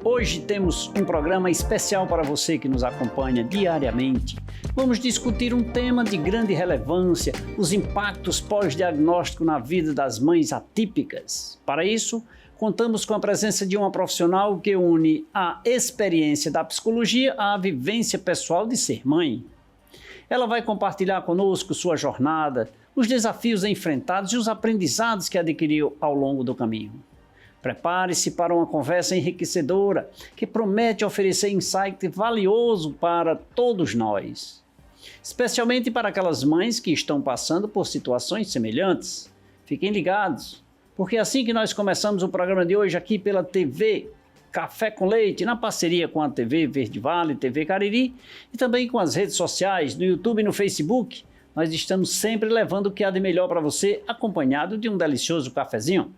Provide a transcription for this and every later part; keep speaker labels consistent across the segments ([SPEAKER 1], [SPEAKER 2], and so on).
[SPEAKER 1] Hoje temos um programa especial para você que nos acompanha diariamente. Vamos discutir um tema de grande relevância, os impactos pós-diagnóstico na vida das mães atípicas. Para isso, contamos com a presença de uma profissional que une a experiência da psicologia à vivência pessoal de ser mãe. Ela vai compartilhar conosco sua jornada, os desafios enfrentados e os aprendizados que adquiriu ao longo do caminho. Prepare-se para uma conversa enriquecedora que promete oferecer insight valioso para todos nós, especialmente para aquelas mães que estão passando por situações semelhantes. Fiquem ligados, porque assim que nós começamos o programa de hoje aqui pela TV Café com Leite, na parceria com a TV Verde Vale, TV Cariri e também com as redes sociais, no YouTube e no Facebook, nós estamos sempre levando o que há de melhor para você, acompanhado de um delicioso cafezinho.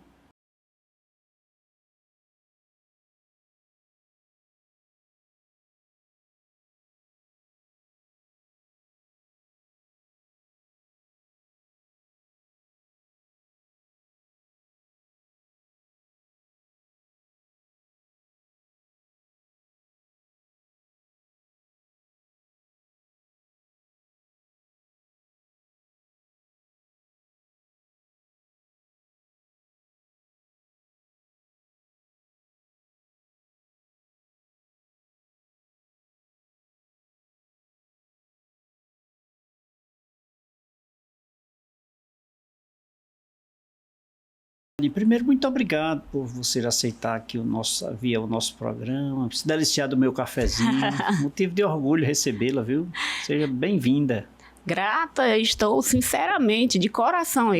[SPEAKER 1] Primeiro, muito obrigado por você aceitar aqui o nosso programa, se deliciar do meu cafezinho. Motivo de orgulho recebê-la, viu? Seja bem-vinda.
[SPEAKER 2] Grata estou, sinceramente, de coração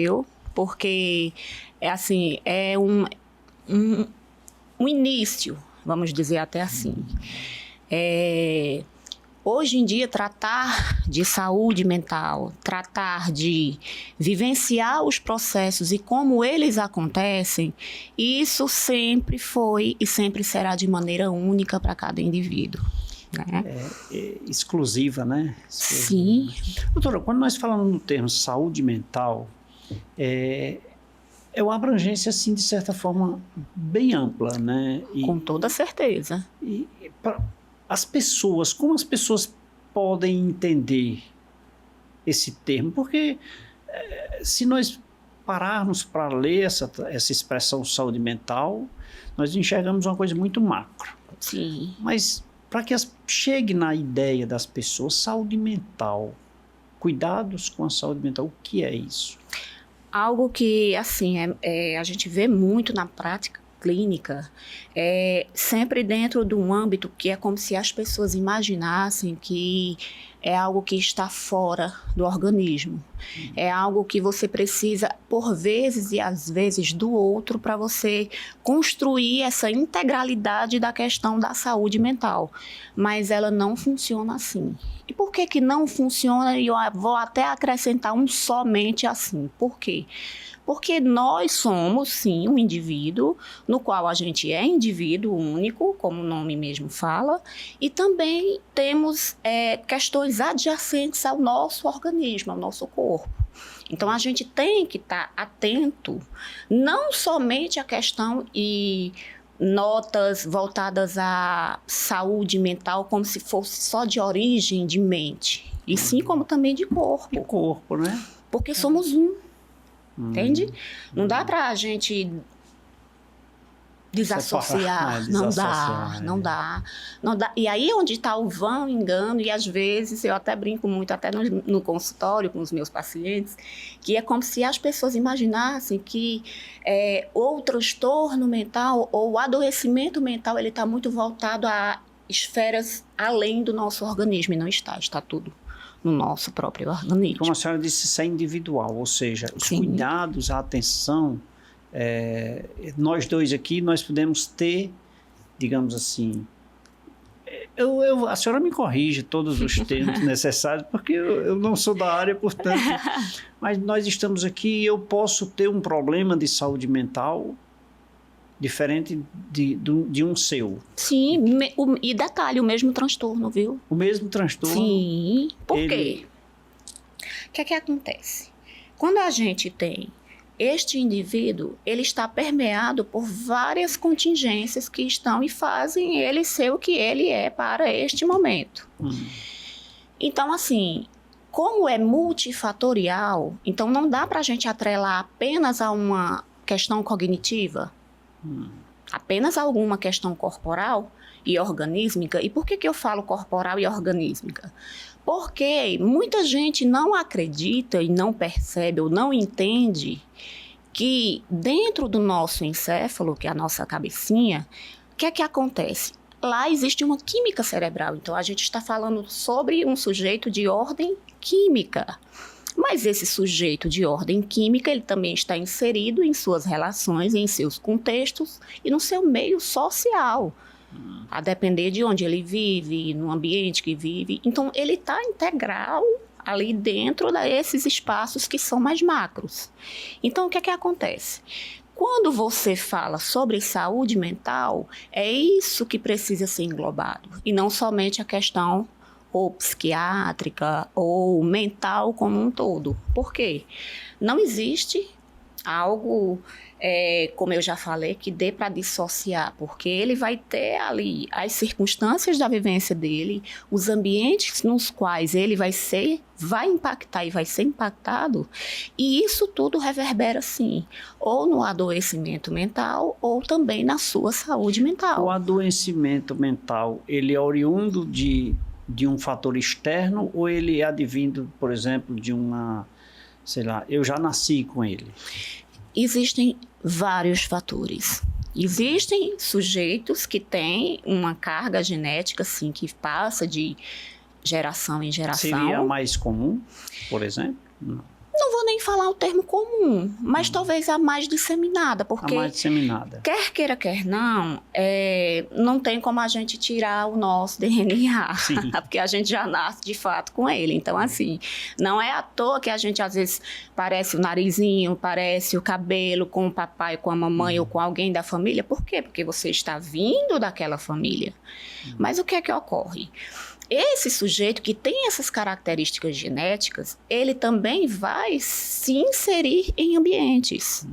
[SPEAKER 2] porque é um início, vamos dizer até assim. Hoje em dia, tratar de saúde mental, tratar de vivenciar os processos e como eles acontecem, isso sempre foi e sempre será de maneira única para cada indivíduo. Né?
[SPEAKER 1] Exclusiva, né?
[SPEAKER 2] Sim.
[SPEAKER 1] Doutora, quando nós falamos no termo saúde mental, é uma abrangência, assim, de certa forma, bem ampla, né?
[SPEAKER 2] Com toda certeza.
[SPEAKER 1] Como as pessoas podem entender esse termo? Porque se nós pararmos para ler essa expressão saúde mental, nós enxergamos uma coisa muito macro.
[SPEAKER 2] Sim.
[SPEAKER 1] Mas para que chegue na ideia das pessoas, saúde mental, cuidados com a saúde mental, o que é isso?
[SPEAKER 2] Algo que, assim, a gente vê muito na prática clínica, sempre dentro de um âmbito que é como se as pessoas imaginassem que é algo que está fora do organismo. É algo que você precisa, por vezes e às vezes, do outro para você construir essa integralidade da questão da saúde mental. Mas ela não funciona assim. E por que não funciona? E eu vou até acrescentar somente assim. Por quê? Porque nós somos, sim, um indivíduo, no qual a gente é indivíduo único, como o nome mesmo fala, e também temos questões adjacentes ao nosso organismo, ao nosso corpo. Então, a gente tem que estar atento, não somente à questão e notas voltadas à saúde mental, como se fosse só de origem de mente, e sim como também de corpo.
[SPEAKER 1] De corpo, né?
[SPEAKER 2] Porque somos um. Entende? Não dá pra gente desassociar. Não dá. E aí é onde está o vão engano, e às vezes eu até brinco muito, até no consultório com os meus pacientes, que é como se as pessoas imaginassem que o transtorno mental ou o adoecimento mental, ele está muito voltado a esferas além do nosso organismo, e não está tudo no nosso próprio organismo.
[SPEAKER 1] Como a senhora disse, isso é individual, ou seja, os cuidados, a atenção, nós dois aqui, nós podemos ter, digamos assim, a senhora me corrige todos os termos necessários, porque eu não sou da área, portanto, mas nós estamos aqui e eu posso ter um problema de saúde mental diferente de um seu.
[SPEAKER 2] Sim, e detalhe, o mesmo transtorno, viu?
[SPEAKER 1] O mesmo transtorno?
[SPEAKER 2] Sim, por quê? O que é que acontece? Quando a gente tem este indivíduo, ele está permeado por várias contingências que estão e fazem ele ser o que ele é para este momento. Então, assim, como é multifatorial, então não dá para a gente atrelar apenas a uma questão cognitiva, apenas a alguma questão corporal e organísmica. E por que eu falo corporal e organísmica? Porque muita gente não acredita e não percebe ou não entende que dentro do nosso encéfalo, que é a nossa cabecinha, o que é que acontece? Lá existe uma química cerebral. Então, a gente está falando sobre um sujeito de ordem química. Mas esse sujeito de ordem química, ele também está inserido em suas relações, em seus contextos e no seu meio social. A depender de onde ele vive, no ambiente que vive. Então, ele está integral ali dentro desses espaços que são mais macros. Então, o que é que acontece? Quando você fala sobre saúde mental, é isso que precisa ser englobado. E não somente a questão ou psiquiátrica ou mental como um todo. Por quê? Não existe algo, como eu já falei, que dê para dissociar, porque ele vai ter ali as circunstâncias da vivência dele, os ambientes nos quais ele vai impactar e vai ser impactado, e isso tudo reverbera, sim, ou no adoecimento mental, ou também na sua saúde mental.
[SPEAKER 1] O adoecimento mental, ele é oriundo de um fator externo, ou ele é advindo, por exemplo, de uma... sei lá, eu já nasci com ele?
[SPEAKER 2] Existem vários fatores. Existem sujeitos que têm uma carga genética, assim, que passa de geração em geração.
[SPEAKER 1] Seria a mais comum, por exemplo?
[SPEAKER 2] Não vou nem falar o termo comum, mas talvez a mais disseminada, porque...
[SPEAKER 1] A mais disseminada.
[SPEAKER 2] Quer queira, quer não, não tem como a gente tirar o nosso DNA, porque a gente já nasce de fato com ele. Então, assim, não é à toa que a gente às vezes parece o narizinho, parece o cabelo com o papai, com a mamãe ou com alguém da família. Por quê? Porque você está vindo daquela família. Mas o que é que ocorre? Esse sujeito que tem essas características genéticas, ele também vai se inserir em ambientes,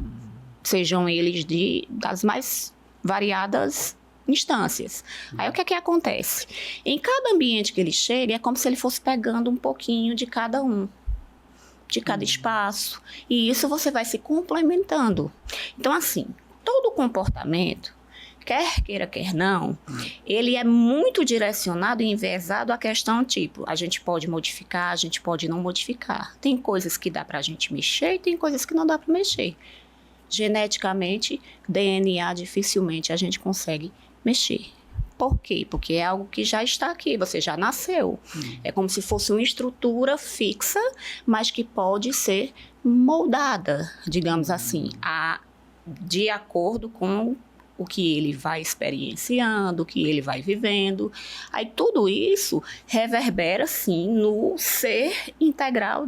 [SPEAKER 2] sejam eles das mais variadas instâncias. Aí o que é que acontece? Em cada ambiente que ele chega, é como se ele fosse pegando um pouquinho de cada um, de cada espaço, e isso você vai se complementando. Então, assim, todo comportamento, quer queira, quer não, ele é muito direcionado e enviesado à questão tipo, a gente pode modificar, a gente pode não modificar. Tem coisas que dá para a gente mexer e tem coisas que não dá para mexer. Geneticamente, DNA dificilmente a gente consegue mexer. Por quê? Porque é algo que já está aqui, você já nasceu. É como se fosse uma estrutura fixa, mas que pode ser moldada, digamos assim, de acordo com o que ele vai experienciando, o que ele vai vivendo. Aí tudo isso reverbera, sim, no ser integral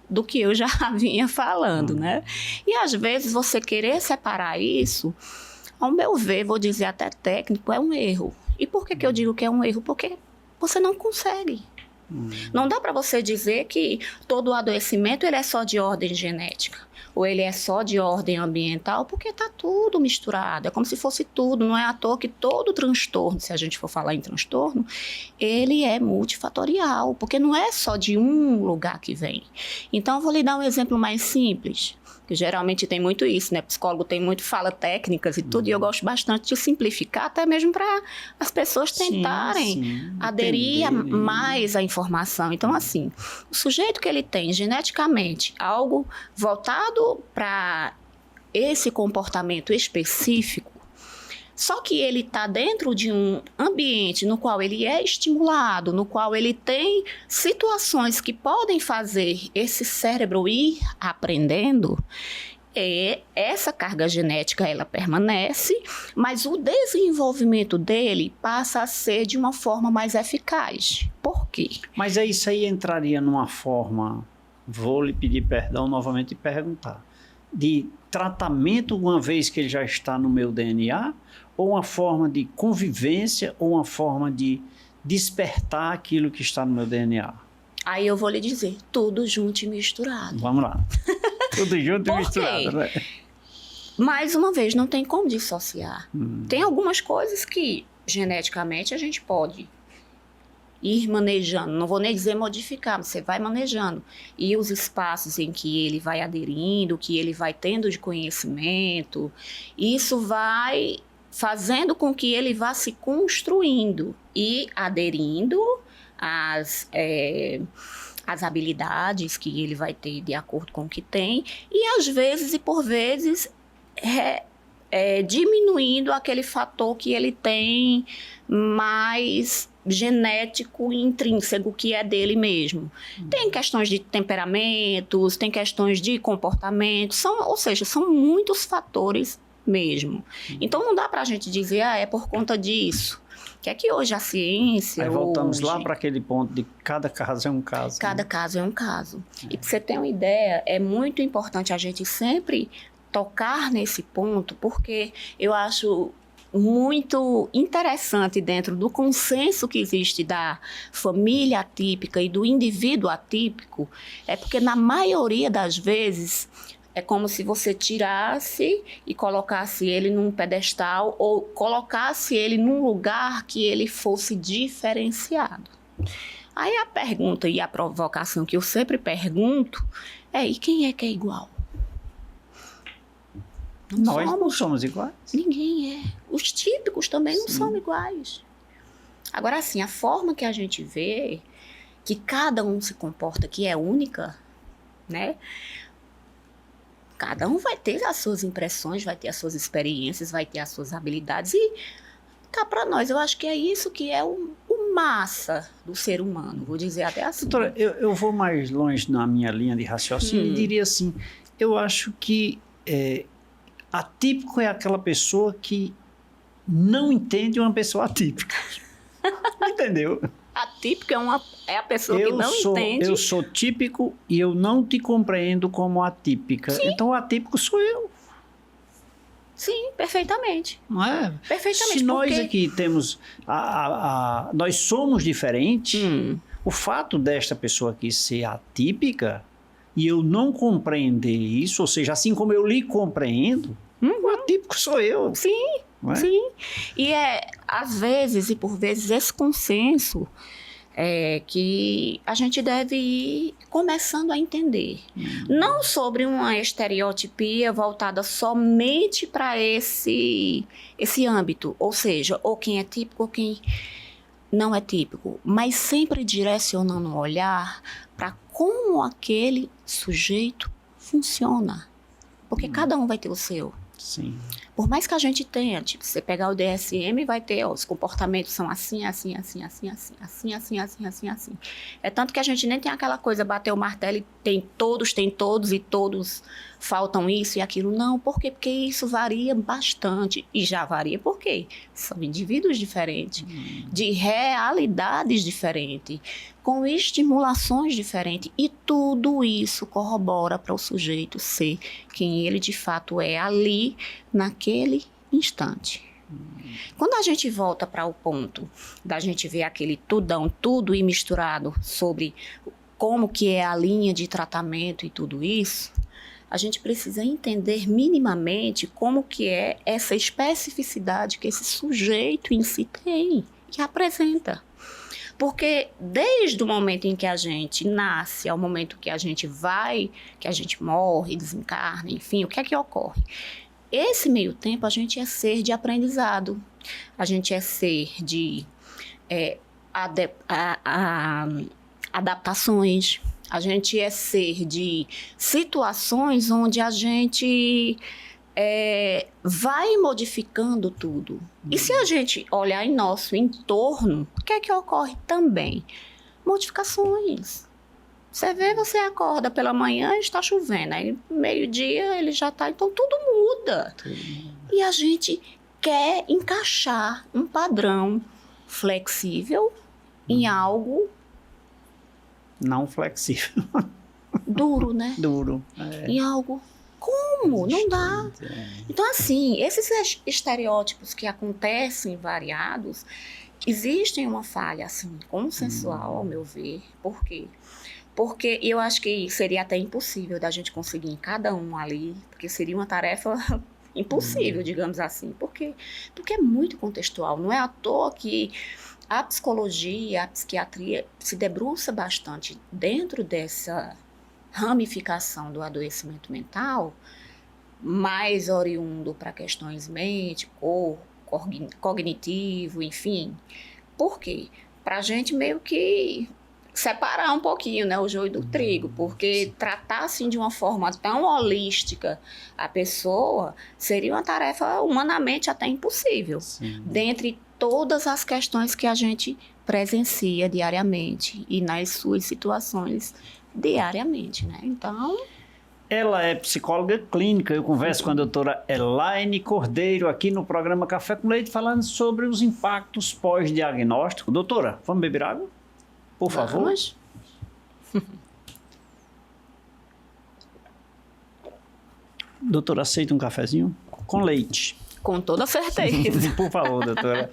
[SPEAKER 2] do que eu já vinha falando, né? E às vezes você querer separar isso, ao meu ver, vou dizer até técnico, é um erro. E por que eu digo que é um erro? Porque você não consegue. Não dá para você dizer que todo o adoecimento ele é só de ordem genética, ou ele é só de ordem ambiental, porque está tudo misturado, é como se fosse tudo. Não é à toa que todo transtorno, se a gente for falar em transtorno, ele é multifatorial, porque não é só de um lugar que vem. Então, eu vou lhe dar um exemplo mais simples, que geralmente tem muito isso, né? Psicólogo tem muito fala técnicas e tudo, e eu gosto bastante de simplificar, até mesmo para as pessoas tentarem aderir mais à informação. Então, assim, o sujeito que ele tem geneticamente algo voltado para esse comportamento específico, só que ele está dentro de um ambiente no qual ele é estimulado, no qual ele tem situações que podem fazer esse cérebro ir aprendendo, essa carga genética ela permanece, mas o desenvolvimento dele passa a ser de uma forma mais eficaz. Por quê?
[SPEAKER 1] Mas isso aí entraria numa forma, vou lhe pedir perdão novamente e perguntar, de tratamento uma vez que ele já está no meu DNA, ou uma forma de convivência, ou uma forma de despertar aquilo que está no meu DNA?
[SPEAKER 2] Aí eu vou lhe dizer, tudo junto e misturado.
[SPEAKER 1] Vamos lá. Tudo junto e
[SPEAKER 2] Por
[SPEAKER 1] misturado,
[SPEAKER 2] quê?
[SPEAKER 1] né?
[SPEAKER 2] Mais uma vez, não tem como dissociar. Tem algumas coisas que geneticamente a gente pode ir manejando, não vou nem dizer modificar, mas você vai manejando. E os espaços em que ele vai aderindo, que ele vai tendo de conhecimento, isso vai fazendo com que ele vá se construindo e aderindo às habilidades que ele vai ter de acordo com o que tem, e às vezes e por vezes diminuindo aquele fator que ele tem mais genético e intrínseco, que é dele mesmo. Tem questões de temperamentos, tem questões de comportamento, ou seja, são muitos fatores mesmo. Então não dá para a gente dizer, é por conta disso. Que é que hoje a ciência...
[SPEAKER 1] Aí voltamos lá para aquele ponto de cada caso é um caso.
[SPEAKER 2] Cada caso é um caso. E para você ter uma ideia, é muito importante a gente sempre tocar nesse ponto, porque eu acho muito interessante dentro do consenso que existe da família atípica e do indivíduo atípico, é porque na maioria das vezes é como se você tirasse e colocasse ele num pedestal ou colocasse ele num lugar que ele fosse diferenciado. Aí a pergunta e a provocação que eu sempre pergunto é: e quem é que é igual?
[SPEAKER 1] Nós não somos iguais.
[SPEAKER 2] Ninguém é. Os típicos também não são iguais. Agora, assim, a forma que a gente vê que cada um se comporta, que é única, né? Cada um vai ter as suas impressões, vai ter as suas experiências, vai ter as suas habilidades. E cá para nós, eu acho que é isso que é o massa do ser humano, vou dizer até assim.
[SPEAKER 1] Doutora, eu vou mais longe na minha linha de raciocínio e diria assim, eu acho que atípico é aquela pessoa que não entende uma pessoa atípica. Entendeu?
[SPEAKER 2] Atípico é a pessoa que não entende.
[SPEAKER 1] Eu sou típico e eu não te compreendo como atípica. Sim. Então o atípico sou eu.
[SPEAKER 2] Sim, perfeitamente.
[SPEAKER 1] Não é?
[SPEAKER 2] Perfeitamente.
[SPEAKER 1] Se nós aqui temos... nós somos diferentes, o fato desta pessoa aqui ser atípica e eu não compreender isso, ou seja, assim como eu lhe compreendo, o atípico sou eu.
[SPEAKER 2] Sim,
[SPEAKER 1] não é?
[SPEAKER 2] Sim. E às vezes e por vezes esse consenso que a gente deve ir começando a entender. Não sobre uma estereotipia voltada somente para esse âmbito, ou seja, ou quem é típico ou quem não é típico, mas sempre direcionando o olhar para como aquele sujeito funciona. Porque cada um vai ter o seu.
[SPEAKER 1] Sim.
[SPEAKER 2] Por mais que a gente tenha, tipo, você pegar o DSM, vai ter, os comportamentos são assim, assim, assim, assim, assim, assim, assim, assim, assim, assim. É tanto que a gente nem tem aquela coisa, bater o martelo e tem todos e todos faltam isso e aquilo. Não, por quê? Porque isso varia bastante. E já varia por quê? São indivíduos diferentes, de realidades diferentes, com estimulações diferentes. E tudo isso corrobora para o sujeito ser quem ele de fato é ali, naquele instante. Quando a gente volta para o ponto da gente ver aquele tudo e misturado sobre como que é a linha de tratamento e tudo isso, a gente precisa entender minimamente como que é essa especificidade que esse sujeito em si tem e apresenta. Porque desde o momento em que a gente nasce ao momento que a gente morre, desencarna, enfim, o que é que ocorre? Esse meio tempo a gente é ser de aprendizado, a gente é ser de adaptações, a gente é ser de situações onde a gente vai modificando tudo. E se a gente olhar em nosso entorno, o que é que ocorre também? Modificações. Você vê, você acorda pela manhã e está chovendo, aí meio-dia ele já está, então tudo muda. E a gente quer encaixar um padrão flexível em algo...
[SPEAKER 1] Não flexível.
[SPEAKER 2] Duro, né?
[SPEAKER 1] Duro.
[SPEAKER 2] Em algo... Como? Não dá. Então, assim, esses estereótipos que acontecem variados, existem uma falha, assim, consensual, ao meu ver. Por quê? Porque eu acho que seria até impossível da gente conseguir em cada um ali, porque seria uma tarefa impossível, digamos assim, porque é muito contextual. Não é à toa que a psicologia, a psiquiatria se debruça bastante dentro dessa ramificação do adoecimento mental, mais oriundo para questões mente, corpo, cognitivo, enfim. Por quê? Para a gente meio que separar um pouquinho, né, o joio do trigo, porque tratar assim de uma forma tão holística a pessoa seria uma tarefa humanamente até impossível.
[SPEAKER 1] Sim.
[SPEAKER 2] Dentre todas as questões que a gente presencia diariamente e nas suas situações diariamente, né? Então,
[SPEAKER 1] ela é psicóloga clínica. Eu converso com a doutora Elaine Cordeiro aqui no programa Café com Leite, falando sobre os impactos pós-diagnóstico. Doutora, vamos beber água? Por favor.
[SPEAKER 2] vamos.
[SPEAKER 1] Doutora, aceita um cafezinho? Com leite.
[SPEAKER 2] Com toda certeza.
[SPEAKER 1] Por favor, doutora.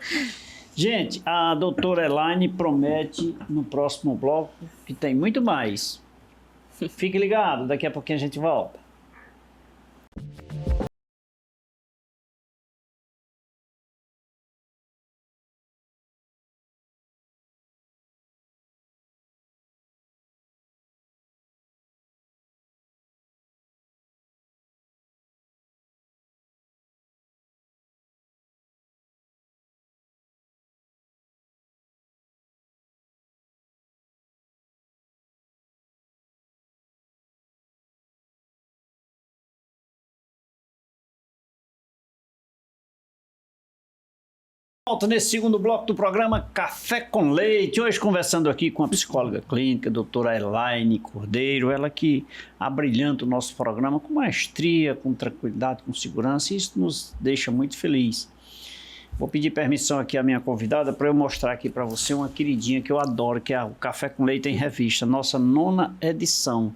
[SPEAKER 1] Gente, a doutora Elaine promete no próximo bloco que tem muito mais. Fique ligado, daqui a pouquinho a gente volta. Volta nesse segundo bloco do programa Café com Leite, hoje conversando aqui com a psicóloga clínica, doutora Elaine Cordeiro, ela que abrilhanta o nosso programa com maestria, com tranquilidade, com segurança, e isso nos deixa muito feliz. Vou pedir permissão aqui à minha convidada para eu mostrar aqui para você uma queridinha que eu adoro, que é o Café com Leite em Revista, nossa 9ª edição.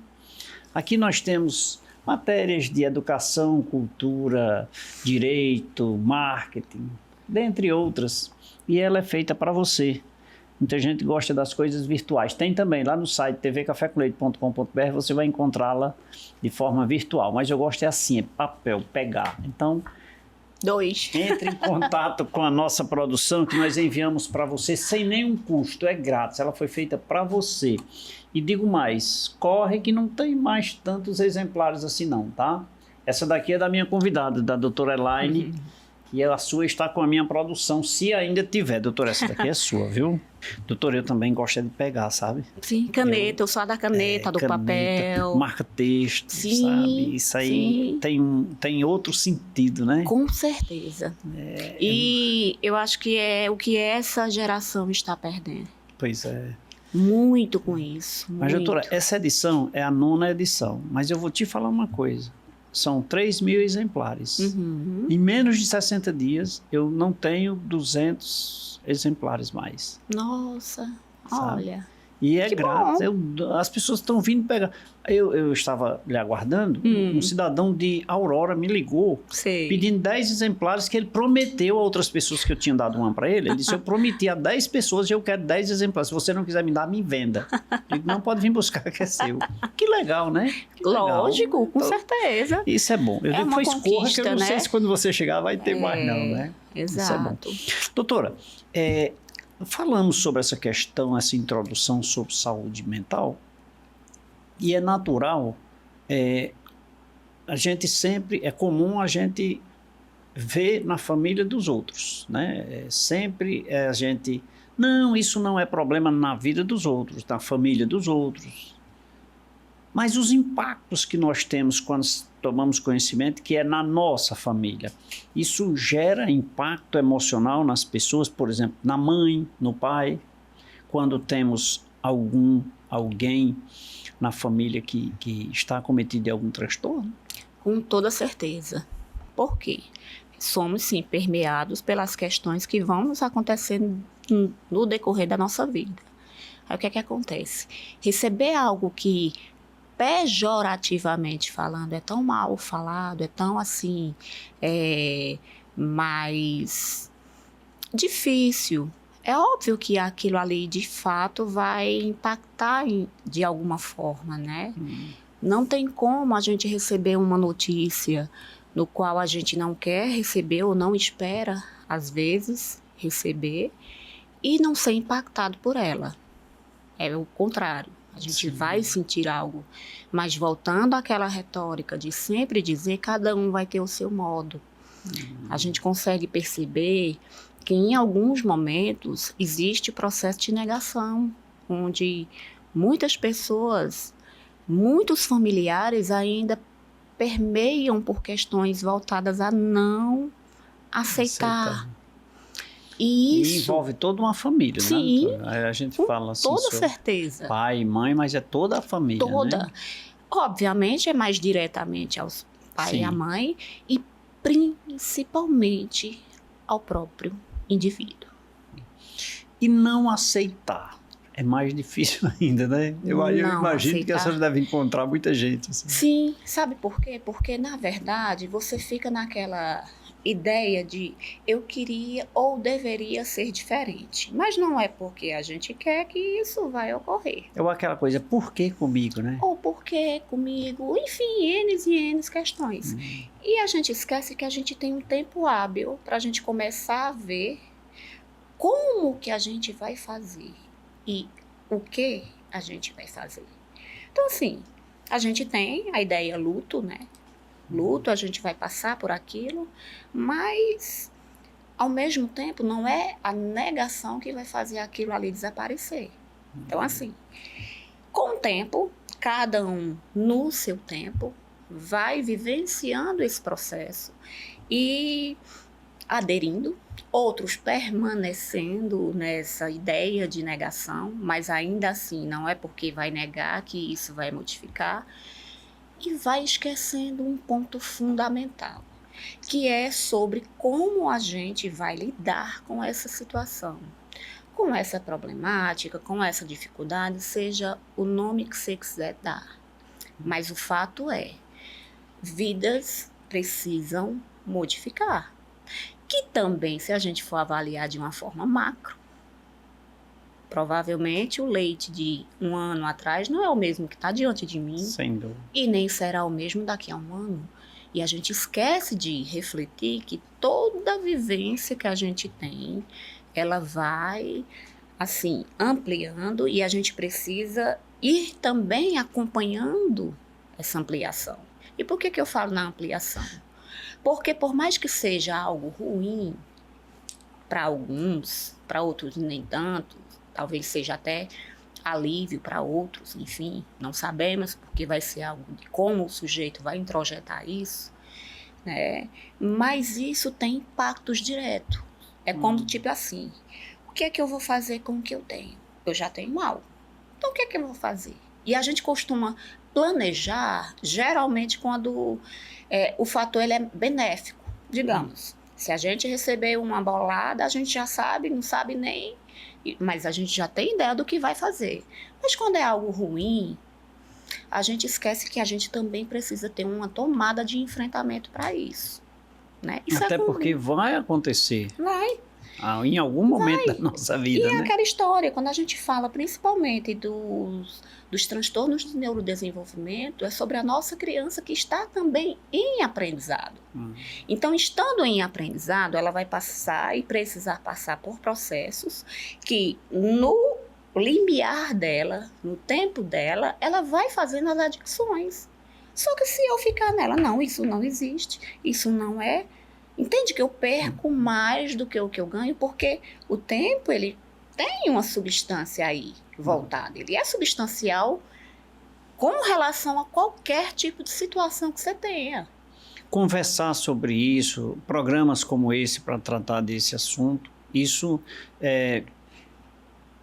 [SPEAKER 1] Aqui nós temos matérias de educação, cultura, direito, marketing, dentre outras, e ela é feita para você. Muita gente gosta das coisas virtuais. Tem também lá no site tvcafecoleite.com.br, você vai encontrá-la de forma virtual, mas eu gosto assim, é papel, pegar. Então,
[SPEAKER 2] 2.
[SPEAKER 1] entre em contato com a nossa produção, que nós enviamos para você sem nenhum custo, é grátis, ela foi feita para você. E digo mais, corre que não tem mais tantos exemplares assim não, tá? Essa daqui é da minha convidada, da doutora Elaine, e a sua está com a minha produção, se ainda tiver. Doutora, essa daqui é sua, viu? Doutora, eu também gosto de pegar, sabe?
[SPEAKER 2] Sim, caneta, eu sou da caneta, do papel.
[SPEAKER 1] Marca texto,
[SPEAKER 2] Sim,
[SPEAKER 1] sabe? Isso aí tem outro sentido, né?
[SPEAKER 2] Com certeza. E eu acho que é o que essa geração está perdendo.
[SPEAKER 1] Pois é.
[SPEAKER 2] Muito com isso.
[SPEAKER 1] Mas,
[SPEAKER 2] muito.
[SPEAKER 1] doutora, essa edição é a 9ª edição, mas eu vou te falar uma coisa. São 3.000 exemplares.
[SPEAKER 2] Uhum.
[SPEAKER 1] Em menos de 60 dias, eu não tenho 200 exemplares mais.
[SPEAKER 2] Nossa,
[SPEAKER 1] Sabe?
[SPEAKER 2] olha.
[SPEAKER 1] E é
[SPEAKER 2] Que
[SPEAKER 1] grátis. As pessoas estão vindo pegar. Eu estava lhe aguardando, um cidadão de Aurora me ligou,
[SPEAKER 2] Sei.
[SPEAKER 1] pedindo 10 exemplares que ele prometeu a outras pessoas que eu tinha dado uma para ele. Ele disse, eu prometi a 10 pessoas e eu quero 10 exemplares. Se você não quiser me dar, me venda. Eu digo, não, pode vir buscar que é seu. Que legal, né? Que legal.
[SPEAKER 2] Lógico, com
[SPEAKER 1] Então,
[SPEAKER 2] certeza.
[SPEAKER 1] isso é bom. Eu digo,
[SPEAKER 2] uma
[SPEAKER 1] foi escorra que eu não
[SPEAKER 2] conquista,
[SPEAKER 1] sei
[SPEAKER 2] né?
[SPEAKER 1] se quando você chegar vai ter mais não, né?
[SPEAKER 2] Exato.
[SPEAKER 1] Isso é bom. Doutora, falamos sobre essa questão, essa introdução sobre saúde mental, e é natural, a gente sempre, é comum a gente ver na família dos outros, né? Sempre a gente, não, isso não é problema na vida dos outros, na família dos outros. Mas os impactos que nós temos quando tomamos conhecimento que é na nossa família, isso gera impacto emocional nas pessoas, por exemplo, na mãe, no pai, quando temos alguém na família que está acometido de algum transtorno?
[SPEAKER 2] Com toda certeza. Por quê? Somos, sim, permeados pelas questões que vão nos acontecendo no decorrer da nossa vida. Aí o que é que acontece? Receber algo que, pejorativamente falando, é tão mal falado, é tão assim, mais difícil, é óbvio que aquilo ali, de fato, vai impactar de alguma forma, né? Não tem como a gente receber uma notícia no qual a gente não quer receber ou não espera, às vezes, receber e não ser impactado por ela. É o contrário. A gente vai sentir algo. Mas voltando àquela retórica de sempre dizer, cada um vai ter o seu modo. A gente consegue perceber que em alguns momentos existe processo de negação, onde muitas pessoas, muitos familiares ainda permeiam por questões voltadas a não aceitar.
[SPEAKER 1] E
[SPEAKER 2] Isso,
[SPEAKER 1] envolve toda uma família,
[SPEAKER 2] sim,
[SPEAKER 1] né? A gente
[SPEAKER 2] com
[SPEAKER 1] fala assim,
[SPEAKER 2] toda
[SPEAKER 1] sobre
[SPEAKER 2] certeza.
[SPEAKER 1] pai, mãe, mas é toda a família,
[SPEAKER 2] Toda.
[SPEAKER 1] né?
[SPEAKER 2] Obviamente é mais diretamente aos pai e à
[SPEAKER 1] Sim.
[SPEAKER 2] mãe e principalmente ao próprio indivíduo.
[SPEAKER 1] E não aceitar é mais difícil ainda, né? Eu
[SPEAKER 2] Não
[SPEAKER 1] imagino que a
[SPEAKER 2] aceitar.
[SPEAKER 1] senhora deve encontrar muita gente. Assim.
[SPEAKER 2] Sim, sabe por quê? Porque, na verdade, você fica naquela ideia de eu queria ou deveria ser diferente. Mas não é porque a gente quer que isso vai ocorrer.
[SPEAKER 1] É aquela coisa, por que comigo, né?
[SPEAKER 2] Ou porque comigo, enfim, N e N questões. E a gente esquece que a gente tem um tempo hábil para a gente começar a ver como que a gente vai fazer e o que a gente vai fazer. Então, assim, a gente tem a ideia luto, né? Luto, a gente vai passar por aquilo, mas, ao mesmo tempo, não é a negação que vai fazer aquilo ali desaparecer. Então, assim, com o tempo, cada um no seu tempo, vai vivenciando esse processo e aderindo, outros permanecendo nessa ideia de negação, mas ainda assim não é porque vai negar que isso vai modificar, e vai esquecendo um ponto fundamental, que é sobre como a gente vai lidar com essa situação, com essa problemática, com essa dificuldade, seja o nome que você quiser dar. Mas o fato é, vidas precisam modificar. Que também, se a gente for avaliar de uma forma macro, provavelmente o leite de 1 ano atrás não é o mesmo que está diante de mim.
[SPEAKER 1] Sem dúvida.
[SPEAKER 2] E nem será o mesmo daqui a 1 ano. E a gente esquece de refletir que toda a vivência que a gente tem, ela vai, assim, ampliando e a gente precisa ir também acompanhando essa ampliação. E por que eu falo na ampliação? Porque por mais que seja algo ruim para alguns, para outros nem tanto, talvez seja até alívio para outros, enfim, não sabemos, porque vai ser algo de como o sujeito vai introjetar isso, né? Mas isso tem impactos diretos. É como tipo assim, o que é que eu vou fazer com o que eu tenho? Eu já tenho algo. Então o que é que eu vou fazer? E a gente costuma planejar, geralmente quando o fator ele é benéfico, digamos. Se a gente receber uma bolada, a gente já sabe, não sabe nem, mas a gente já tem ideia do que vai fazer. Mas quando é algo ruim, a gente esquece que a gente também precisa ter uma tomada de enfrentamento para isso, né? Isso
[SPEAKER 1] até porque vai acontecer.
[SPEAKER 2] Vai.
[SPEAKER 1] Em algum momento da nossa vida,
[SPEAKER 2] E
[SPEAKER 1] né?
[SPEAKER 2] aquela história, quando a gente fala principalmente dos transtornos de neurodesenvolvimento, é sobre a nossa criança que está também em aprendizado. Então, estando em aprendizado, ela vai passar e precisar passar por processos que no limiar dela, no tempo dela, ela vai fazendo as adicções. Só que se eu ficar nela, não, isso não existe, isso não é... Entende que eu perco mais do que o que eu ganho, porque o tempo, ele tem uma substância aí voltada. Ele é substancial com relação a qualquer tipo de situação que você tenha.
[SPEAKER 1] Conversar sobre isso, programas como esse para tratar desse assunto, isso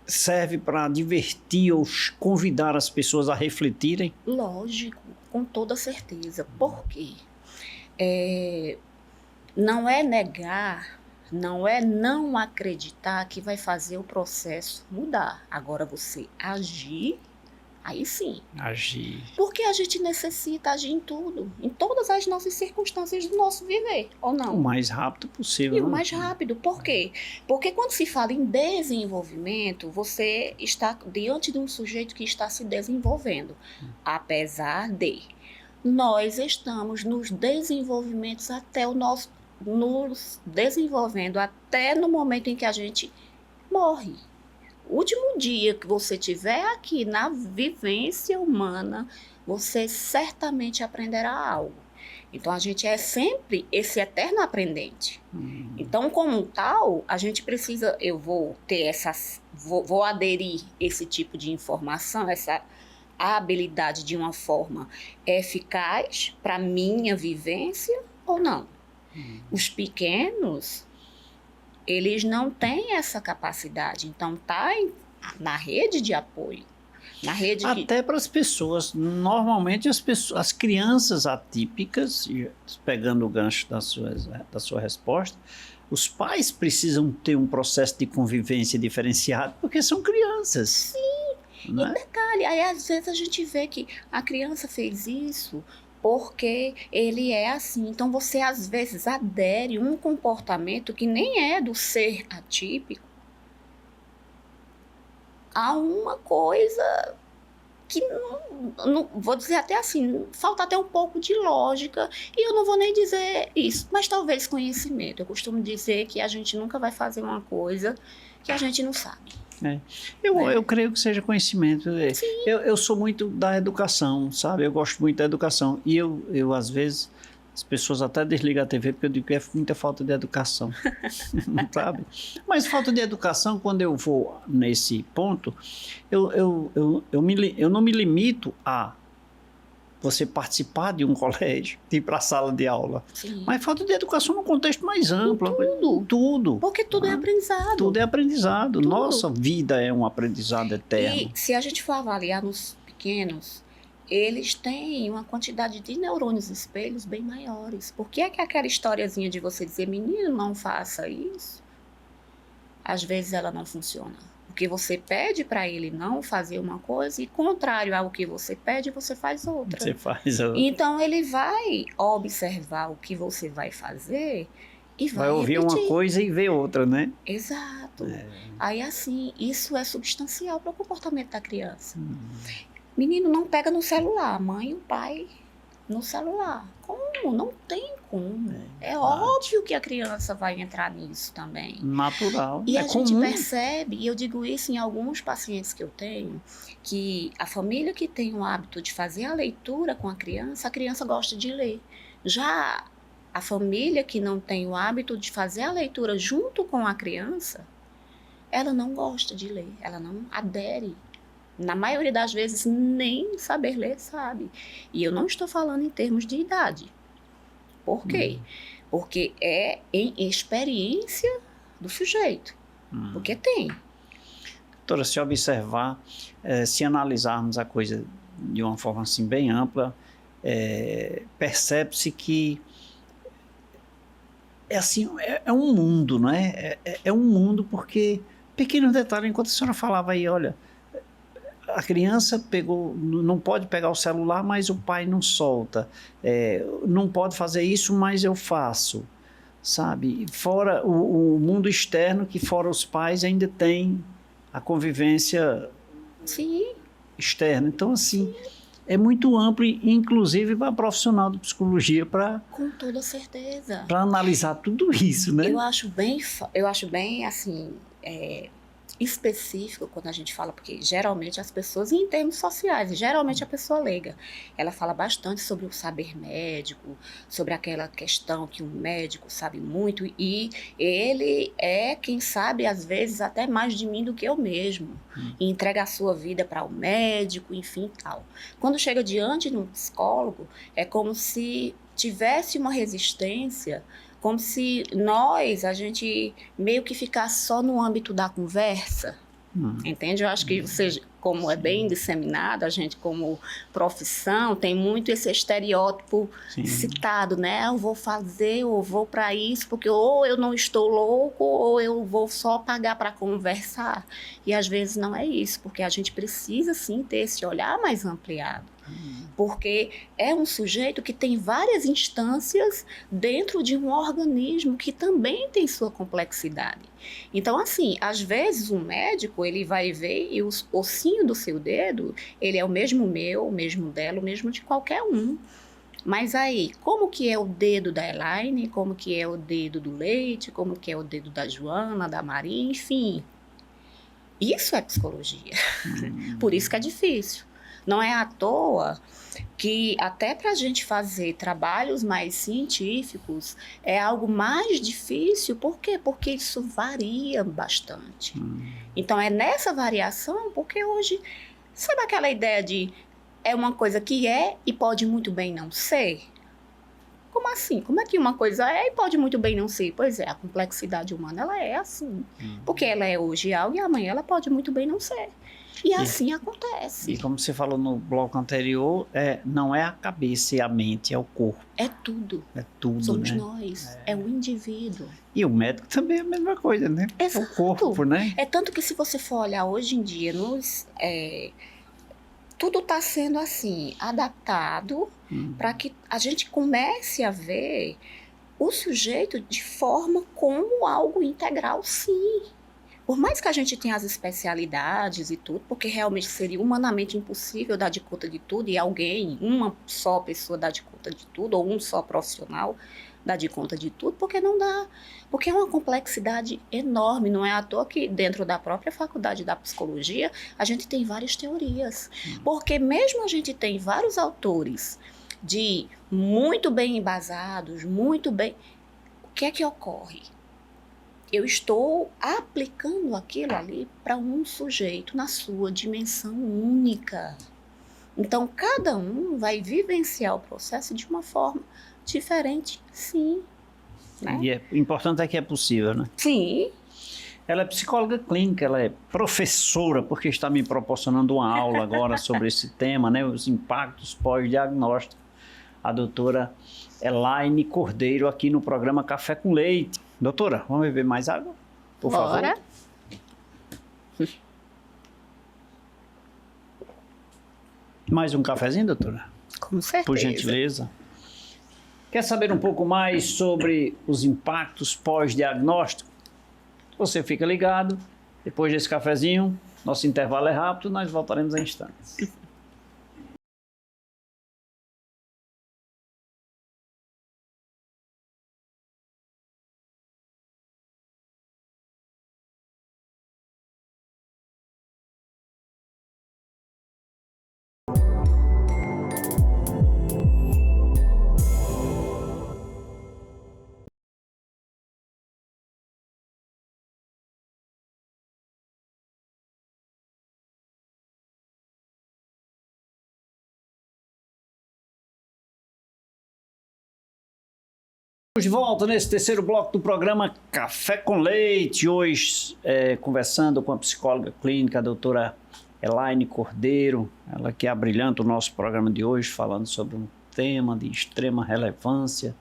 [SPEAKER 1] serve para divertir ou convidar as pessoas a refletirem?
[SPEAKER 2] Lógico, com toda certeza. Por quê? Não é negar, não é não acreditar que vai fazer o processo mudar. Agora você agir Aí sim.
[SPEAKER 1] Agir.
[SPEAKER 2] Porque a gente necessita agir em tudo, em todas as nossas circunstâncias do nosso viver, ou não?
[SPEAKER 1] O mais rápido possível.
[SPEAKER 2] E o mais rápido. Por quê? Porque quando se fala em desenvolvimento, você está diante de um sujeito que está se desenvolvendo. Apesar de nós estamos nos desenvolvimentos até o nosso... nos desenvolvendo até no momento em que a gente morre. O último dia que você tiver aqui na vivência humana, você certamente aprenderá algo. Então, a gente é sempre esse eterno aprendente. Então, como tal, a gente precisa, eu vou ter essas, vou aderir esse tipo de informação, essa habilidade de uma forma eficaz para minha vivência ou não. Os pequenos, eles não têm essa capacidade. Então, tá na rede de apoio. Na rede
[SPEAKER 1] até para as pessoas, normalmente as crianças atípicas, e pegando o gancho da sua resposta, os pais precisam ter um processo de convivência diferenciado, porque são crianças.
[SPEAKER 2] Sim, e detalhe, aí às vezes a gente vê que a criança fez isso porque ele é assim. Então você às vezes adere um comportamento que nem é do ser atípico a uma coisa que, não, vou dizer até assim, falta até um pouco de lógica, e eu não vou nem dizer isso, mas talvez conhecimento. Eu costumo dizer que a gente nunca vai fazer uma coisa que a gente não sabe.
[SPEAKER 1] Eu creio que seja conhecimento. Eu sou muito da educação, sabe? Eu gosto muito da educação. E eu às vezes, as pessoas até desligam a TV porque eu digo que é muita falta de educação, sabe? Mas falta de educação, quando eu vou nesse ponto, eu não me limito a você participar de um colégio, de ir para a sala de aula.
[SPEAKER 2] Sim.
[SPEAKER 1] Mas falta de educação num contexto mais amplo.
[SPEAKER 2] Tudo. Porque tudo é aprendizado.
[SPEAKER 1] Tudo é aprendizado.
[SPEAKER 2] Tudo.
[SPEAKER 1] Nossa vida é um aprendizado eterno.
[SPEAKER 2] E se a gente for avaliar nos pequenos, eles têm uma quantidade de neurônios espelhos bem maiores. Por que é que aquela historiazinha de você dizer, menino, não faça isso, às vezes ela não funciona? Porque você pede para ele não fazer uma coisa e, contrário ao que você pede, você faz outra.
[SPEAKER 1] Você faz outra.
[SPEAKER 2] Então, ele vai observar o que você vai fazer e vai
[SPEAKER 1] ouvir
[SPEAKER 2] repetir.
[SPEAKER 1] uma coisa e ver outra, né?
[SPEAKER 2] Exato. Aí, assim, isso é substancial para o comportamento da criança. Menino, não pega no celular. A mãe e o pai no celular. Como? Não tem como. É óbvio que a criança vai entrar nisso também.
[SPEAKER 1] Natural.
[SPEAKER 2] E a gente
[SPEAKER 1] comum.
[SPEAKER 2] percebe, e eu digo isso em alguns pacientes que eu tenho, que a família que tem o hábito de fazer a leitura com a criança gosta de ler. Já a família que não tem o hábito de fazer a leitura junto com a criança, ela não gosta de ler, ela não adere. Na maioria das vezes, nem saber ler sabe. E eu não estou falando em termos de idade. Por quê? Porque é em experiência do sujeito. Porque tem.
[SPEAKER 1] Doutora, se observar, se analisarmos a coisa de uma forma assim bem ampla, percebe-se que é um mundo, não é? É um mundo porque, pequeno detalhe, enquanto a senhora falava aí, olha, a criança não pode pegar o celular, mas o pai não solta. Não pode fazer isso, mas eu faço. Sabe? Fora o mundo externo, que fora os pais ainda tem a convivência externa. Então, assim, é muito amplo, inclusive para profissional de psicologia,
[SPEAKER 2] com toda certeza,
[SPEAKER 1] para analisar tudo isso, né?
[SPEAKER 2] Eu acho bem assim, específico quando a gente fala, porque geralmente as pessoas, em termos sociais, geralmente a pessoa leiga, ela fala bastante sobre o saber médico, sobre aquela questão que o médico sabe muito, e ele é quem sabe, às vezes, até mais de mim do que eu mesmo, e entrega a sua vida para o médico, enfim, tal. Quando chega diante de um psicólogo, é como se tivesse uma resistência, como se a gente meio que ficasse só no âmbito da conversa. Entende? Eu acho que você, como é bem disseminado, a gente como profissão tem muito esse estereótipo citado, né? Eu vou fazer, ou vou para isso, porque ou eu não estou louco, ou eu vou só pagar para conversar. E às vezes não é isso, porque a gente precisa sim ter esse olhar mais ampliado. Porque é um sujeito que tem várias instâncias dentro de um organismo que também tem sua complexidade. Então, assim, às vezes um médico, ele vai ver e o ossinho do seu dedo, ele é o mesmo meu, o mesmo dela, o mesmo de qualquer um. Mas aí, como que é o dedo da Elaine, como que é o dedo do Leite, como que é o dedo da Joana, da Maria, enfim. Isso é psicologia. Por isso que é difícil. Não é à toa que até para a gente fazer trabalhos mais científicos é algo mais difícil. Por quê? Porque isso varia bastante. Então é nessa variação, porque hoje, sabe aquela ideia de é uma coisa que é e pode muito bem não ser? Como assim? Como é que uma coisa é e pode muito bem não ser? Pois é, a complexidade humana ela é assim. Porque ela é hoje algo e amanhã ela pode muito bem não ser. E assim acontece.
[SPEAKER 1] E como você falou no bloco anterior, não é a cabeça e a mente, é o corpo.
[SPEAKER 2] É tudo.
[SPEAKER 1] É tudo,
[SPEAKER 2] Somos
[SPEAKER 1] né?
[SPEAKER 2] nós. É o indivíduo.
[SPEAKER 1] E o médico também é a mesma coisa, né?
[SPEAKER 2] Exato.
[SPEAKER 1] O corpo, né?
[SPEAKER 2] É tanto que se você for olhar hoje em dia, tudo está sendo assim, adaptado para que a gente comece a ver o sujeito de forma como algo integral, sim. Por mais que a gente tenha as especialidades e tudo, porque realmente seria humanamente impossível dar de conta de tudo e alguém, uma só pessoa dar de conta de tudo, ou um só profissional dar de conta de tudo, porque não dá. Porque é uma complexidade enorme, não é à toa que dentro da própria faculdade da psicologia a gente tem várias teorias. Porque mesmo a gente tem vários autores de muito bem embasados, muito bem... O que é que ocorre? Eu estou aplicando aquilo ali para um sujeito na sua dimensão única. Então, cada um vai vivenciar o processo de uma forma diferente, sim. Né?
[SPEAKER 1] E o importante é que é possível, né?
[SPEAKER 2] Sim.
[SPEAKER 1] Ela é psicóloga clínica, ela é professora, porque está me proporcionando uma aula agora sobre esse tema, né? Os impactos pós-diagnóstico. A doutora Elaine Cordeiro aqui no programa Café com Leite. Doutora, vamos beber mais água? Por favor.
[SPEAKER 2] Bora.
[SPEAKER 1] Mais um cafezinho, doutora?
[SPEAKER 2] Com certeza.
[SPEAKER 1] Por gentileza. Quer saber um pouco mais sobre os impactos pós-diagnóstico? Você fica ligado. Depois desse cafezinho, nosso intervalo é rápido, nós voltaremos em instantes. Estamos de volta nesse terceiro bloco do programa Café com Leite, hoje conversando com a psicóloga clínica, a doutora Elaine Cordeiro, ela que abrilhanta o nosso programa de hoje, falando sobre um tema de extrema relevância,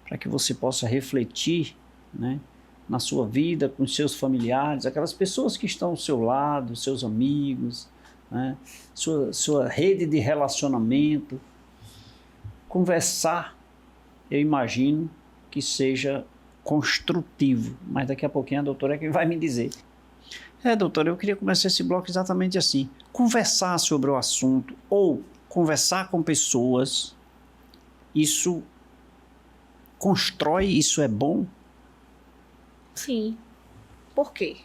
[SPEAKER 1] para que você possa refletir, né, na sua vida, com os seus familiares, aquelas pessoas que estão ao seu lado, seus amigos, né, sua rede de relacionamento. Conversar, eu imagino, que seja construtivo, mas daqui a pouquinho a doutora é quem vai me dizer. Doutora, eu queria começar esse bloco exatamente assim, conversar sobre o assunto, ou conversar com pessoas, isso constrói, isso é bom?
[SPEAKER 2] Sim. Por quê?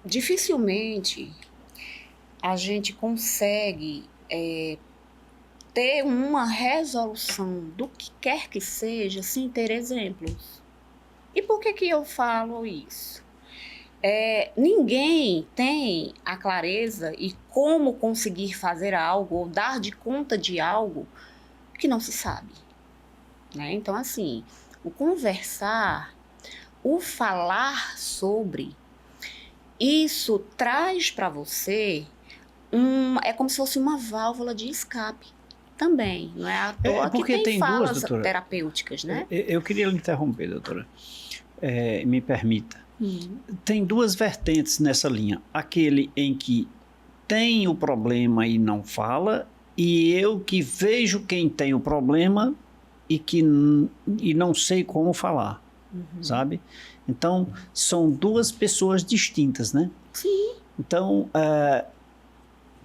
[SPEAKER 2] Dificilmente a gente consegue ter uma resolução do que quer que seja sem ter exemplos. E por que eu falo isso? Ninguém tem a clareza e como conseguir fazer algo ou dar de conta de algo que não se sabe. Né? Então, assim, o conversar, o falar sobre, isso traz para você é como se fosse uma válvula de escape também. Não é à toa que tem falas terapêuticas, né?
[SPEAKER 1] Eu queria lhe interromper, doutora. Me permita. Tem duas vertentes nessa linha. Aquele em que tem o problema e não fala, e eu que vejo quem tem o problema e não sei como falar, sabe? Então, são duas pessoas distintas, né?
[SPEAKER 2] Sim.
[SPEAKER 1] Então,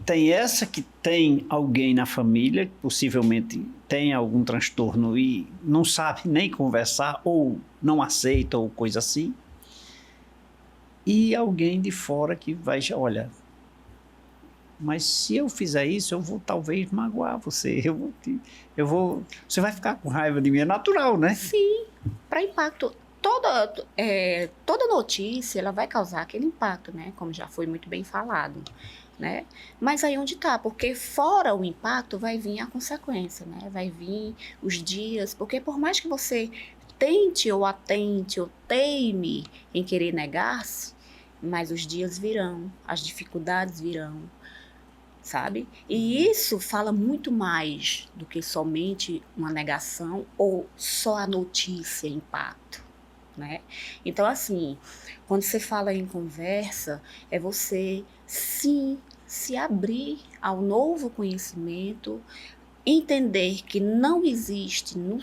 [SPEAKER 1] tem essa que tem alguém na família, que possivelmente tem algum transtorno e não sabe nem conversar, ou não aceita, ou coisa assim. E alguém de fora que vai, olha, mas se eu fizer isso, eu vou talvez magoar você. Você vai ficar com raiva de mim, é natural, né?
[SPEAKER 2] Sim, para impacto. Toda notícia, ela vai causar aquele impacto, né? Como já foi muito bem falado, né? Mas aí onde tá? Porque fora o impacto vai vir a consequência, né? Vai vir os dias, porque por mais que você tente ou atente ou teime em querer negar-se, mas os dias virão, as dificuldades virão, sabe? E isso fala muito mais do que somente uma negação ou só a notícia impacto, né? Então, assim, quando você fala em conversa, é você, sim, se abrir ao novo conhecimento, entender que não existe no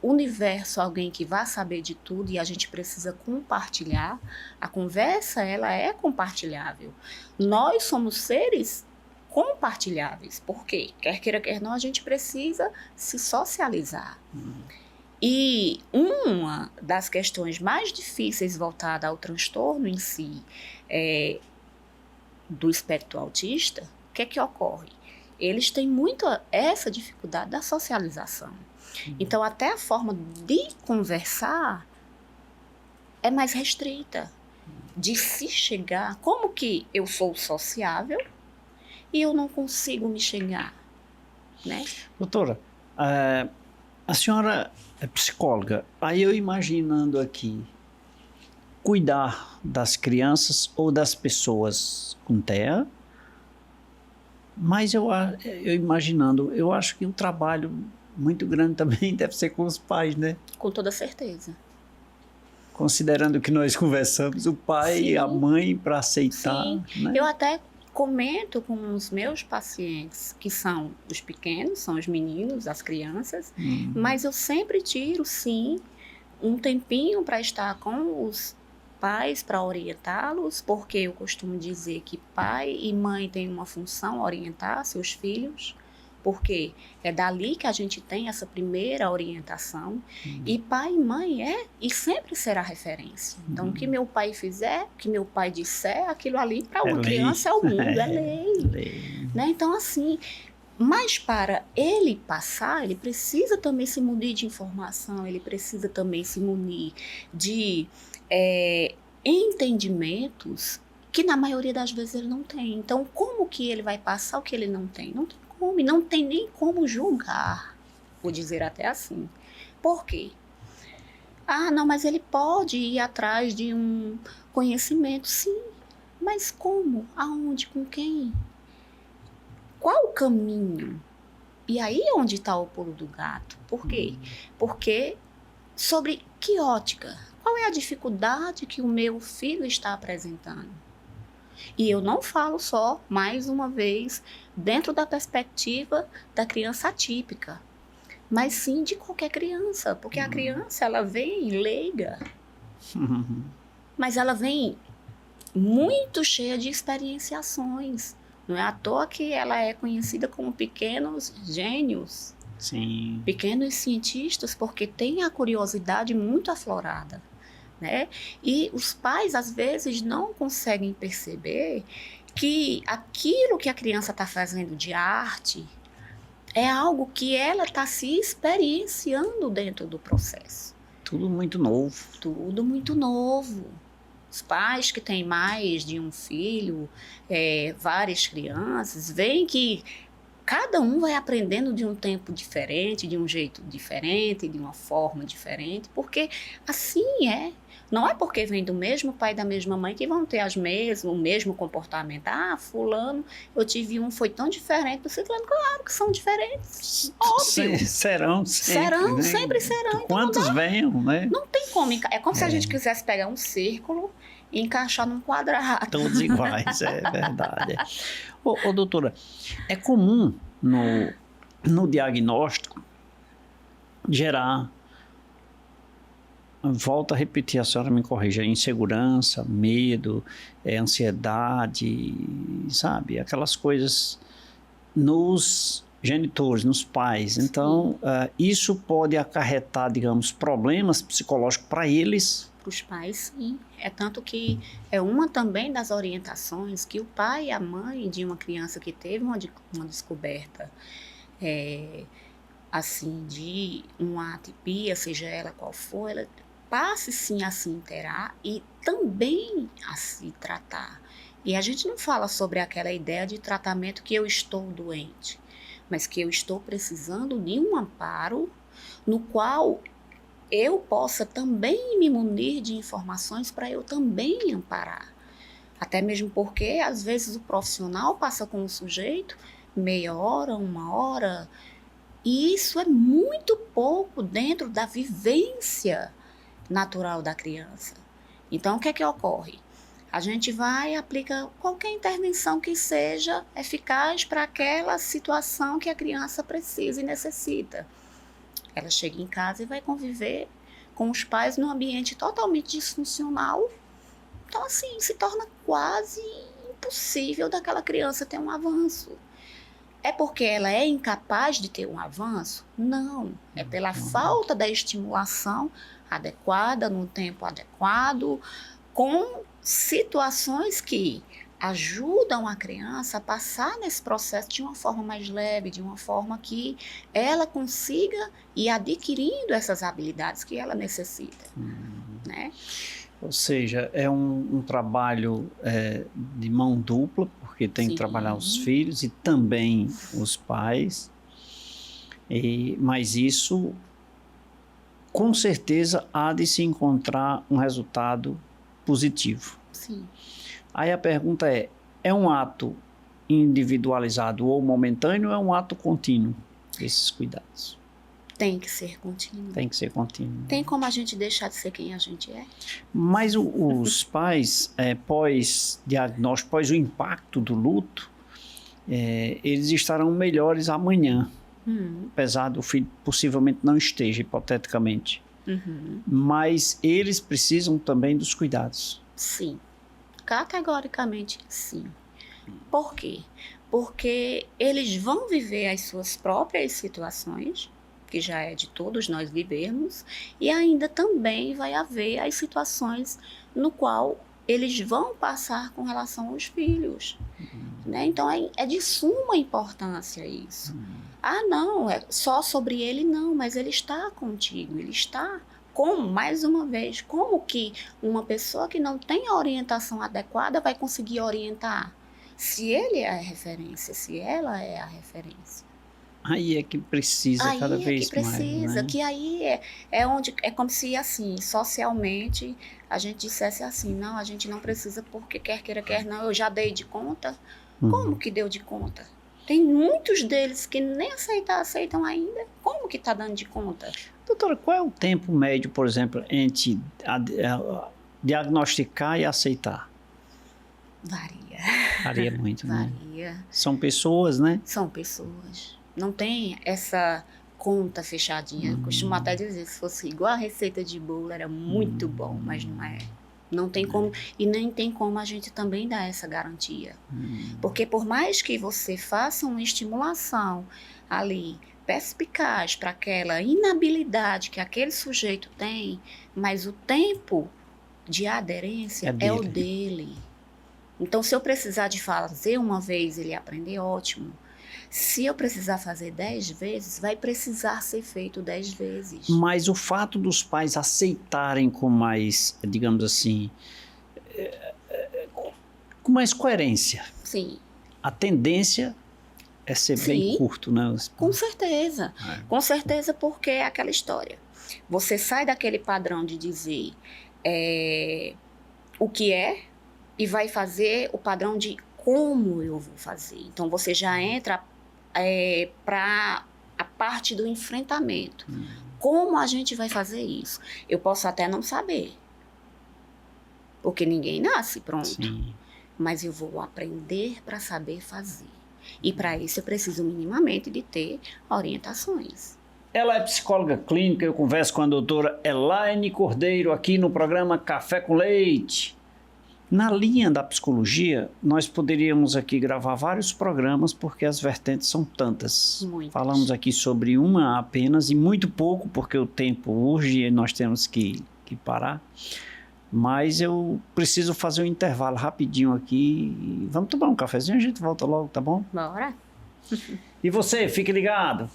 [SPEAKER 2] universo alguém que vá saber de tudo e a gente precisa compartilhar. A conversa, ela é compartilhável. Nós somos seres compartilháveis. Por quê? Quer queira, quer não, a gente precisa se socializar. E uma das questões mais difíceis voltada ao transtorno em si, do espectro autista, o que é que ocorre? Eles têm muito essa dificuldade da socialização. Então, até a forma de conversar é mais restrita. De se chegar, como que eu sou sociável e eu não consigo me chegar, né?
[SPEAKER 1] Doutora, a senhora é psicóloga, aí eu imaginando aqui, cuidar das crianças ou das pessoas com TEA, mas eu imaginando, eu acho que um trabalho muito grande também deve ser com os pais, né?
[SPEAKER 2] Com toda certeza.
[SPEAKER 1] Considerando que nós conversamos, o pai e a mãe para aceitar.
[SPEAKER 2] Sim.
[SPEAKER 1] Né?
[SPEAKER 2] Eu até comento com os meus pacientes, que são os pequenos, são os meninos, as crianças, mas eu sempre tiro, sim, um tempinho para estar com os pais, para orientá-los, porque eu costumo dizer que pai e mãe têm uma função, orientar seus filhos, porque é dali que a gente tem essa primeira orientação, e pai e mãe e sempre será referência. Então, o que meu pai fizer, o que meu pai disser, aquilo ali para uma criança é o mundo, é lei. Né? Então, assim, mas para ele passar, ele precisa também se munir de informação, ele precisa também se munir de entendimentos que na maioria das vezes ele não tem. Então, como que ele vai passar o que ele não tem? Não tem como, não tem nem como julgar, vou dizer até assim. Por quê? Ah, não, mas ele pode ir atrás de um conhecimento, sim. Mas como? Aonde? Com quem? Qual o caminho? E aí é onde está o pulo do gato. Por quê? Porque sobre que ótica? Qual é a dificuldade que o meu filho está apresentando? E eu não falo só, mais uma vez, dentro da perspectiva da criança atípica, mas sim de qualquer criança, porque a criança, ela vem leiga, mas ela vem muito cheia de experienciações. Não é à toa que ela é conhecida como pequenos gênios,
[SPEAKER 1] Sim.
[SPEAKER 2] pequenos cientistas, porque tem a curiosidade muito aflorada. Né? E os pais, às vezes, não conseguem perceber que aquilo que a criança está fazendo de arte é algo que ela está se experienciando dentro do processo.
[SPEAKER 1] Tudo muito novo.
[SPEAKER 2] Tudo muito novo. Os pais que têm mais de um filho, várias crianças, veem que cada um vai aprendendo de um tempo diferente, de um jeito diferente, de uma forma diferente, porque assim é. Não é porque vem do mesmo pai e da mesma mãe que vão ter o mesmo comportamento. Ah, fulano, eu tive um, foi tão diferente do ciclano. Claro que são diferentes, óbvio.
[SPEAKER 1] Serão sempre,
[SPEAKER 2] Serão,
[SPEAKER 1] né?
[SPEAKER 2] sempre serão.
[SPEAKER 1] Quantos venham, né?
[SPEAKER 2] Não tem como. É como se a gente quisesse pegar um círculo e encaixar num quadrado.
[SPEAKER 1] Todos iguais, é verdade. Ô, doutora, é comum no diagnóstico gerar, volto a repetir, a senhora me corrija, insegurança, medo, ansiedade, sabe? Aquelas coisas nos genitores, nos pais.
[SPEAKER 2] Sim.
[SPEAKER 1] Então, isso pode acarretar, digamos, problemas psicológicos para eles.
[SPEAKER 2] Para os pais, sim. É tanto que é uma também das orientações que o pai e a mãe de uma criança que teve uma descoberta assim, de uma atipia, seja ela qual for, ela passe sim a se inteirar e também a se tratar. E a gente não fala sobre aquela ideia de tratamento que eu estou doente, mas que eu estou precisando de um amparo no qual eu possa também me munir de informações para eu também amparar. Até mesmo porque, às vezes, o profissional passa com o sujeito meia hora, uma hora, e isso é muito pouco dentro da vivência natural da criança. Então, o que é que ocorre? A gente vai e aplica qualquer intervenção que seja eficaz para aquela situação que a criança precisa e necessita. Ela chega em casa e vai conviver com os pais num ambiente totalmente disfuncional. Então, assim, se torna quase impossível daquela criança ter um avanço. É porque ela é incapaz de ter um avanço? Não. É pela falta da estimulação adequada, no tempo adequado, com situações que ajudam a criança a passar nesse processo de uma forma mais leve, de uma forma que ela consiga ir adquirindo essas habilidades que ela necessita, né?
[SPEAKER 1] Ou seja, é um trabalho de mão dupla, porque tem que trabalhar os filhos e também os pais, mas isso, com certeza, há de se encontrar um resultado positivo.
[SPEAKER 2] Sim.
[SPEAKER 1] Aí a pergunta é um ato individualizado ou momentâneo ou é um ato contínuo, esses cuidados?
[SPEAKER 2] Tem que ser contínuo.
[SPEAKER 1] Tem que ser contínuo.
[SPEAKER 2] Tem como a gente deixar de ser quem a gente é?
[SPEAKER 1] Mas os pais, pós-diagnóstico, pós o impacto do luto, eles estarão melhores amanhã, apesar do filho possivelmente não esteja, hipoteticamente. Mas eles precisam também dos cuidados.
[SPEAKER 2] Sim, categoricamente sim. Por quê? Porque eles vão viver as suas próprias situações, que já é de todos nós vivermos, e ainda também vai haver as situações no qual eles vão passar com relação aos filhos. Né? Então, é de suma importância isso. Ah, não, é só sobre ele, não, mas ele está contigo, ele está como, mais uma vez, como que uma pessoa que não tem a orientação adequada vai conseguir orientar? Se ele é a referência, se ela é a referência.
[SPEAKER 1] Aí é que precisa cada vez mais. Aí é que precisa,
[SPEAKER 2] que aí é onde, é como se assim, socialmente, a gente dissesse assim, não, a gente não precisa porque quer queira, quer não, eu já dei de conta. Como que deu de conta? Tem muitos deles que nem aceitam ainda. Como que está dando de conta?
[SPEAKER 1] Doutora, qual é o tempo médio, por exemplo, entre diagnosticar e aceitar?
[SPEAKER 2] Varia.
[SPEAKER 1] Varia muito, né?
[SPEAKER 2] Varia.
[SPEAKER 1] São pessoas, né?
[SPEAKER 2] São pessoas. Não tem essa conta fechadinha. Costumo até dizer, se fosse igual a receita de bolo, era muito bom, mas não é. Não tem como, e nem tem como a gente também dar essa garantia. Porque por mais que você faça uma estimulação ali, perspicaz para aquela inabilidade que aquele sujeito tem, mas o tempo de aderência é o dele. Então, se eu precisar de fazer uma vez ele aprender, ótimo. Se eu precisar fazer 10 vezes, vai precisar ser feito 10 vezes.
[SPEAKER 1] Mas o fato dos pais aceitarem com mais, digamos assim, com mais coerência.
[SPEAKER 2] Sim.
[SPEAKER 1] A tendência é ser bem curto, né?
[SPEAKER 2] Com certeza. Com certeza, porque é aquela história. Você sai daquele padrão de dizer, o que é e vai fazer o padrão de como eu vou fazer. Então, você já entra para a parte do enfrentamento. Como a gente vai fazer isso? Eu posso até não saber, porque ninguém nasce pronto.
[SPEAKER 1] Sim.
[SPEAKER 2] Mas eu vou aprender para saber fazer. E para isso eu preciso minimamente de ter orientações.
[SPEAKER 1] Ela é psicóloga clínica, eu converso com a doutora Elaine Cordeiro aqui no programa Café com Leite. Na linha da psicologia, nós poderíamos aqui gravar vários programas, porque as vertentes são tantas.
[SPEAKER 2] Muitas.
[SPEAKER 1] Falamos aqui sobre uma apenas, e muito pouco, porque o tempo urge e nós temos que parar. Mas eu preciso fazer um intervalo rapidinho aqui. Vamos tomar um cafezinho, a gente volta logo, tá bom?
[SPEAKER 2] Bora.
[SPEAKER 1] E você, fique ligado.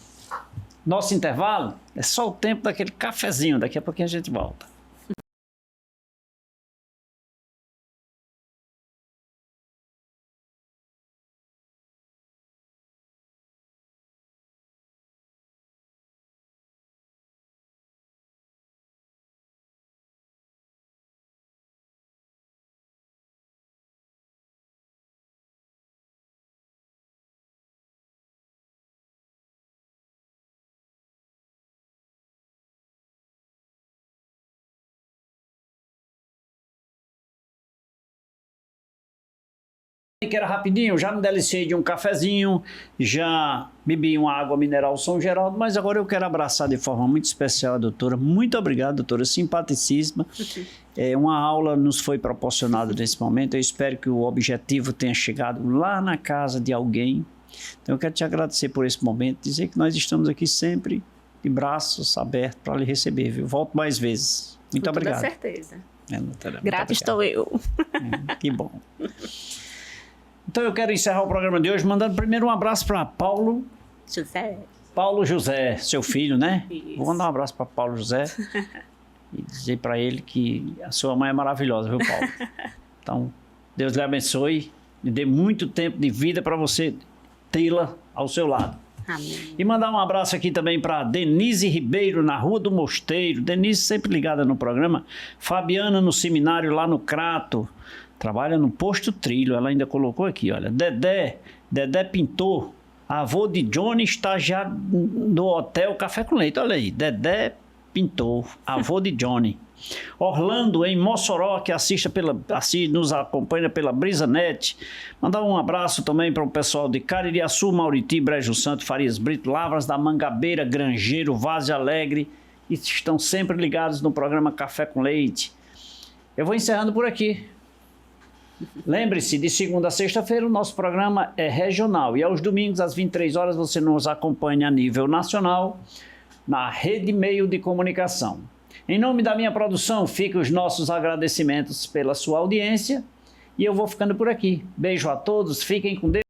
[SPEAKER 1] Nosso intervalo é só o tempo daquele cafezinho, daqui a pouquinho a gente volta. Que era rapidinho, já me deliciei de um cafezinho, já bebi uma água mineral São Geraldo, mas agora eu quero abraçar de forma muito especial a doutora. Muito obrigado, doutora, simpaticíssima. Uma aula nos foi proporcionada nesse momento, eu espero que o objetivo tenha chegado lá na casa de alguém. Então eu quero te agradecer por esse momento, dizer que nós estamos aqui sempre de braços abertos para lhe receber, viu? Volto mais vezes. Muito obrigado.
[SPEAKER 2] Com toda certeza.
[SPEAKER 1] Doutora,
[SPEAKER 2] Grata estou eu.
[SPEAKER 1] Que bom. Então eu quero encerrar o programa de hoje mandando primeiro um abraço para Paulo José, seu filho, né?
[SPEAKER 2] Isso.
[SPEAKER 1] Vou mandar um abraço para Paulo José e dizer para ele que a sua mãe é maravilhosa, viu, Paulo? Então, Deus lhe abençoe e dê muito tempo de vida para você tê-la ao seu lado.
[SPEAKER 2] Amém.
[SPEAKER 1] E mandar um abraço aqui também para Denise Ribeiro, na Rua do Mosteiro. Denise sempre ligada no programa. Fabiana no seminário lá no Crato. Trabalha no Posto Trilho, ela ainda colocou aqui, olha, Dedé Pintor, avô de Johnny, estagiário do Hotel Café com Leite, olha aí, Dedé Pintor, avô de Johnny. Orlando, em Mossoró, que nos acompanha pela BrisaNet. Mandar um abraço também para o pessoal de Caririaçu, Mauriti, Brejo Santo, Farias Brito, Lavras da Mangabeira, Grangeiro, Vaze Alegre, e estão sempre ligados no programa Café com Leite. Eu vou encerrando por aqui. Lembre-se, de segunda a sexta-feira o nosso programa é regional e aos domingos às 23 horas você nos acompanha a nível nacional na Rede Meio de Comunicação. Em nome da minha produção, ficam os nossos agradecimentos pela sua audiência e eu vou ficando por aqui. Beijo a todos, fiquem com Deus.